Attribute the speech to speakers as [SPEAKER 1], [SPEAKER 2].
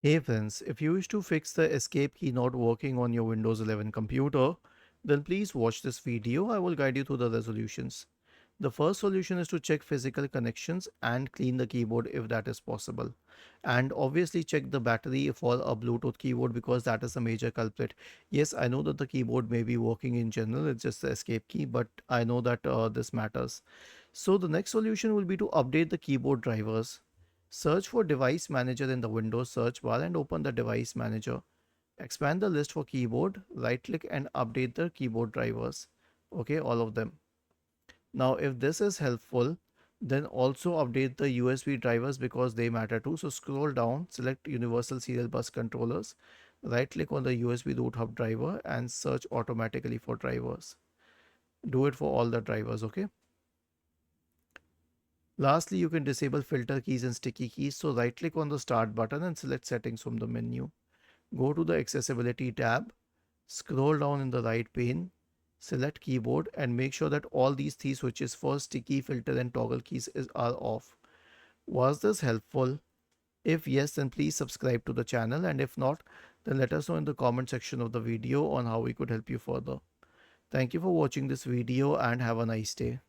[SPEAKER 1] Hey friends, if you wish to fix the escape key not working on your Windows 11 computer, then please watch this video. I will guide you through the resolutions. The first solution is to check physical connections and clean the keyboard if that is possible. And obviously check the battery for a Bluetooth keyboard because that is a major culprit. Yes, I know that the keyboard may be working in general, it's just the escape key, but I know that this matters. So the next solution will be to update the keyboard drivers. Search for device manager in the Windows search bar and open the device manager. Expand the list for keyboard, right click and update the keyboard drivers. Okay, all of them. Now, if this is helpful, then also update the USB drivers because they matter too. So scroll down, select Universal Serial Bus Controllers, right click on the USB root hub driver and search automatically for drivers. Do it for all the drivers, okay? Lastly, you can disable filter keys and sticky keys. So right click on the start button and select settings from the menu. Go to the accessibility tab, scroll down in the right pane, select keyboard and make sure that all these three switches for sticky, filter and toggle keys are off. Was this helpful? If yes, then please subscribe to the channel, and if not, then let us know in the comment section of the video on how we could help you further. Thank you for watching this video and have a nice day.